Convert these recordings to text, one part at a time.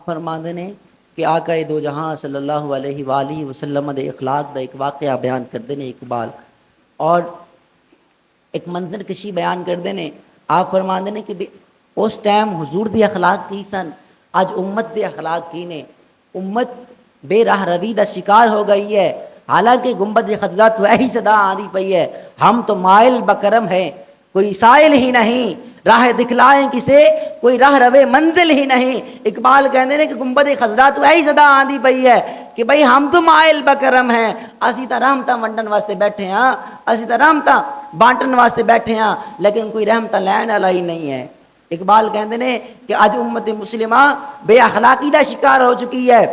فرماندے نے کہ آقا دو جہاں صلی اللہ علیہ وآلہ وسلم دے اخلاق دا ایک واقعہ بیان کردے نے اقبال، اور ایک منظر کشی بیان کردے نے۔ آپ فرماندے نے کہ اس ٹائم حضور دی اخلاق کی سن، آج امت دے اخلاق کی نے۔ امت بے راہ روی دا شکار ہو گئی ہے، حالانکہ گنبد خضرا تو ایہی صدا آنی پئی ہے، ہم تو مائل بکرم ہیں کوئی سائل ہی نہیں، راہ دکھلائیں کسے کوئی راہ روے منزل ہی نہیں۔ اقبال کہندے نے کہ گنبد خضرا تو ایہی صدا آندی پئی ہے کہ بھئی ہم تو مائل بکرم ہیں، اسی تا رحمتاں ونڈن واسطے بیٹھے ہاں، اسی تا رحمتاں بانٹن واسطے بیٹھے ہاں، لیکن کوئی رحمتاں لین والا ہی نہیں ہے۔ اقبال کہندے نے کہ آج امت مسلمہ بے اخلاقی دا شکار ہو چکی ہے۔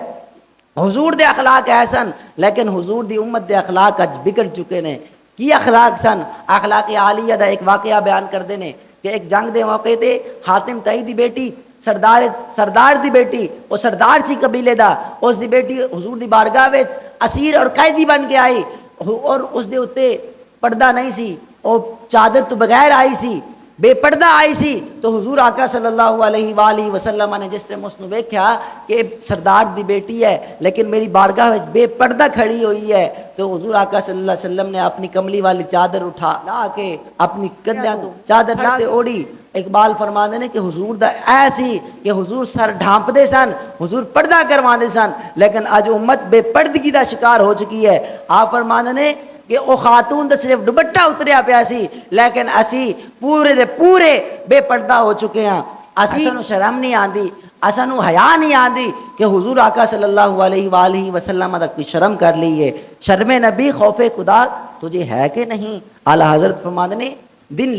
حضور دے اخلاق ایسن، لیکن حضور دی امت دے اخلاق اج بگڑ چکے نے۔ کی اخلاق سن؟ اخلاق عالیہ دا ایک واقعہ بیان کردے نے کہ ایک جنگ دے موقع تے حاتم تائی دی بیٹی سردار دی بیٹی، وہ سردار سی قبیلے دا، اس دی بیٹی حضور دی بارگاہ وچ اسیر اور قیدی بن کے آئی، اور اس دے اتے پردہ نہیں سی، وہ چادر تو بغیر آئی سی، بے پردہ آئی سی۔ تو حضور آقا صلی اللہ علیہ وآلہ وسلم نے جس ٹائم اس نے ویکھیا کہ سردار دی بیٹی ہے لیکن میری بارگاہ وچ بے پردہ کھڑی ہوئی ہے، تو حضور آقا صلی اللہ علیہ وسلم نے اپنی کملی والی چادر اٹھا لا کے اپنی کندھیاں تو چادر تے اوڑی۔ اقبال فرماندے نے کہ حضور دا ایسی کہ حضور سر ڈھانپ دے سن، حضور پردہ کروا دے سن، لیکن اج امت بے پردگی دا شکار ہو چکی ہے۔ آپ فرماندے نے کہ او خاتون دا صرف دوپٹہ اتریا پیا سی، لیکن اسی پورے دے پورے بے پردہ ہو چکے ہیں۔ اسی نو شرم نہیں آندی، اساں نو حیا نہیں آندی کہ حضور آقا صلی اللہ علیہ وآلہ وسلم دا کوئی شرم کر لی ہے۔ شرم نبی خوف خدا تجھے ہے کہ نہیں؟ اعلیٰ حضرت فرماندے نے دن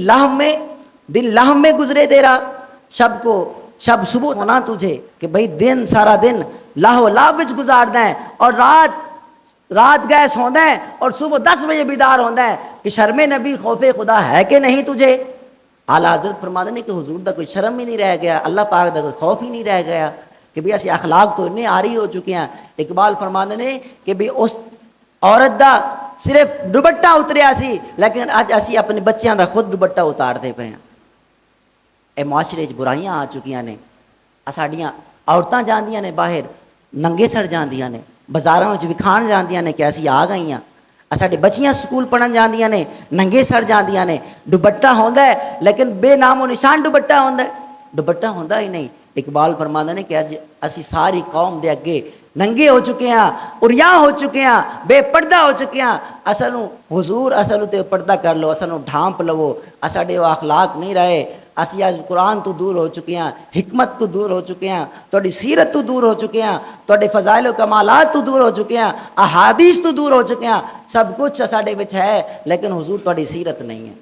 لہم میں گزرے تیرا، شب صبح ہونا تجھے کہ بھئی دن سارا دن لاہ و لاب وچ گزارنا ہے، اور رات گیس ہوندہ ہے اور صبح 10 بجے بیدار ہوندہ ہے، کہ شرم نبی خوف خدا ہے کہ نہیں تجھے؟ اعلیٰ حضرت فرماتے ہیں کہ حضور دا کوئی شرم ہی نہیں رہ گیا، اللہ پاک دا کوئی خوف ہی نہیں رہ گیا کہ بھی ایسی اخلاق تو انہیں آری ہو چکے ہیں۔ اقبال فرماتے ہیں کہ بھی اس عورت دا صرف دوپٹہ اتریا سی، لیکن اج اسی اپنے بچیاں دا خود دوپٹہ اتار دے پے ہیں۔ اے معاشرے برائیاں آ چکیاں نے، ساڈیاں عورتاں جاندیاں نے باہر ننگے سر جاندیاں نے، بازاراں وچ وکھان جاندیاں نے کہ اسی آ گئی ہیں۔ ساڈے بچیاں سکول پڑھن جاندیاں نے ننگے سر جاندیاں نے، دوپٹہ ہوندا ہے لیکن بے نام و نشان دوپٹہ ہوندا ہے، دوپٹہ ہوندا ہی نہیں۔ اقبال فرماندے نے کہ اسی ساری قوم دے اگے ننگے ہو چکے ہیں، عریاں ہو چکے ہیں، بے پردہ ہو چکے ہیں۔ اسانو حضور اسانو تے پردہ کر لو، اسانو ڈھانپ لو، اساڈے وہ اخلاق نہیں رہے۔ اسی آج قرآن تو دور ہو چکے ہیں، حکمت تو دور ہو چکے ہیں، تہاڈی سیرت تو دور ہو چکے ہیں، تہاڈے فضائل و کمالات تو دور ہو چکے ہیں، احادیث تو دور ہو چکے ہیں، سب کچھ ساڈے وچ ہے لیکن حضور تہاڈی سیرت نہیں ہے۔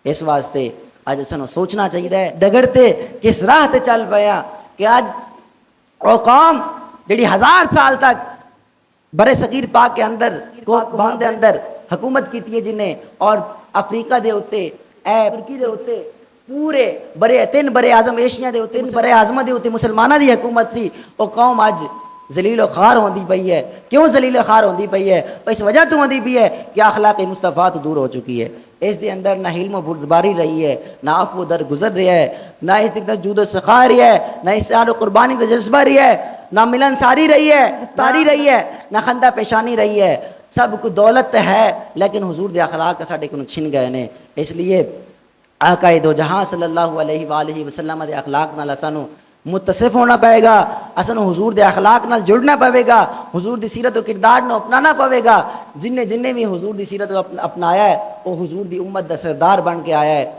اس واسطے اج سانو سوچنا چاہیے ڈگڑتے کس راہ تے چل پیا کہ اج او قوم جڑی 1000 سال تک برے صغیر پاک کے اندر دے اندر حکومت کیتی ہے جنہیں، اور افریقہ دے ہوتے ترکی دے ہوتے پورے تین برے اعظم ایشیا دے ہوتے برے اعظم دے ہوتے مسلمانوں دی حکومت سی، وہ قوم اج ذلیل و خوار ہوندی پئی ہے۔ کیوں ذلیل و خوار ہوندی پئی ہے؟ اس وجہ تو ہوندی پئی ہے کہ اخلاق مصطفیٰ تو دور ہو چکی ہے۔ اس دے اندر نہ حلم و بردباری رہی ہے، نہ عفو در گزر رہا ہے، نہ اس دے اندر جود و سخا رہی ہے، نہ احسان و قربانی کا جذبہ رہی ہے، نہ ملن ساری رہی ہے، افطاری رہی ہے، نہ خندہ پیشانی رہی ہے۔ سب کو دولت ہے لیکن حضور دے اخلاق ساڈے کو چھن گئے نے۔ اس لیے آقا دو جہاں صلی اللہ علیہ وآلہ وسلم دے اخلاق نال اسانو متصف ہونا پائے گا، اسانو حضور دے اخلاق نال جڑنا پوے گا، حضور دی سیرت و کردار نو اپنانا پوے گا۔ جن نے بھی حضور دی سیرت کو اپنایا ہے وہ حضور دی امت دا سردار بن کے آیا ہے۔